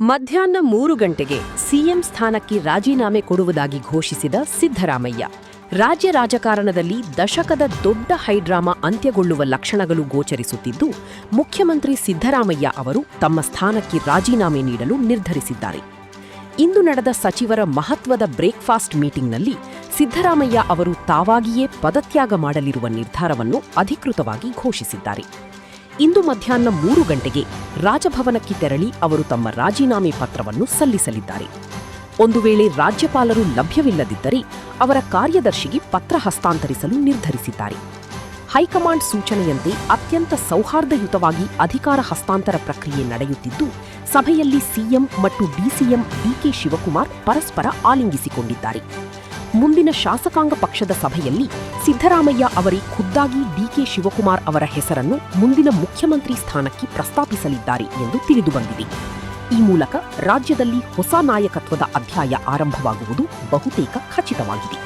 ಮಧ್ಯಾಹ್ನ 3 ಗಂಟೆಗೆ ಸಿಎಂ ಸ್ಥಾನಕ್ಕೆ ರಾಜೀನಾಮೆ ಕೊಡುವುದಾಗಿ ಘೋಷಿಸಿದ ಸಿದ್ದರಾಮಯ್ಯ. ರಾಜ್ಯ ರಾಜಕಾರಣದಲ್ಲಿ ದಶಕದ ದೊಡ್ಡ ಹೈಡ್ರಾಮಾ ಅಂತ್ಯಗೊಳ್ಳುವ ಲಕ್ಷಣಗಳು ಗೋಚರಿಸುತ್ತಿದ್ದು, ಮುಖ್ಯಮಂತ್ರಿ ಸಿದ್ದರಾಮಯ್ಯ ಅವರು ತಮ್ಮ ಸ್ಥಾನಕ್ಕೆ ರಾಜೀನಾಮೆ ನೀಡಲು ನಿರ್ಧರಿಸಿದ್ದಾರೆ. ಇಂದು ನಡೆದ ಸಚಿವರ ಮಹತ್ವದ ಬ್ರೇಕ್ಫಾಸ್ಟ್ ಮೀಟಿಂಗ್ನಲ್ಲಿ ಸಿದ್ದರಾಮಯ್ಯ ಅವರು ತಾವಾಗಿಯೇ ಪದತ್ಯಾಗ ಮಾಡಲಿರುವ ನಿರ್ಧಾರವನ್ನು ಅಧಿಕೃತವಾಗಿ ಘೋಷಿಸಿದ್ದಾರೆ. ಇಂದು ಮಧ್ಯಾಹ್ನ 3 ಗಂಟೆಗೆ ರಾಜಭವನಕ್ಕೆ ತೆರಳಿ ಅವರು ತಮ್ಮ ರಾಜೀನಾಮೆ ಪತ್ರವನ್ನು ಸಲ್ಲಿಸಲಿದ್ದಾರೆ. ಒಂದು ವೇಳೆ ರಾಜ್ಯಪಾಲರು ಲಭ್ಯವಿಲ್ಲದಿದ್ದರೆ ಅವರ ಕಾರ್ಯದರ್ಶಿಗೆ ಪತ್ರ ಹಸ್ತಾಂತರಿಸಲು ನಿರ್ಧರಿಸಿದ್ದಾರೆ. ಹೈಕಮಾಂಡ್ ಸೂಚನೆಯಂತೆ ಅತ್ಯಂತ ಸೌಹಾರ್ದಯುತವಾಗಿ ಅಧಿಕಾರ ಹಸ್ತಾಂತರ ಪ್ರಕ್ರಿಯೆ ನಡೆಯುತ್ತಿದ್ದು, ಸಭೆಯಲ್ಲಿ ಸಿಎಂ ಮತ್ತು ಡಿಸಿಎಂ ಡಿಕೆ ಶಿವಕುಮಾರ್ ಪರಸ್ಪರ ಆಲಿಂಗಿಸಿಕೊಂಡಿದ್ದಾರೆ. ಮುಂದಿನ ಶಾಸಕಾಂಗ ಪಕ್ಷದ ಸಭೆಯಲ್ಲಿ ಸಿದ್ದರಾಮಯ್ಯ ಅವರೇ ಖುದ್ದಾಗಿ ಡಿಕೆ ಶಿವಕುಮಾರ್ ಅವರ ಹೆಸರನ್ನು ಮುಂದಿನ ಮುಖ್ಯಮಂತ್ರಿ ಸ್ಥಾನಕ್ಕೆ ಪ್ರಸ್ತಾಪಿಸಲಿದ್ದಾರೆ ಎಂದು ತಿಳಿದುಬಂದಿದೆ. ಈ ಮೂಲಕ ರಾಜ್ಯದಲ್ಲಿ ಹೊಸ ನಾಯಕತ್ವದ ಅಧ್ಯಾಯ ಆರಂಭವಾಗುವುದು ಬಹುತೇಕ ಖಚಿತವಾಗಿದೆ.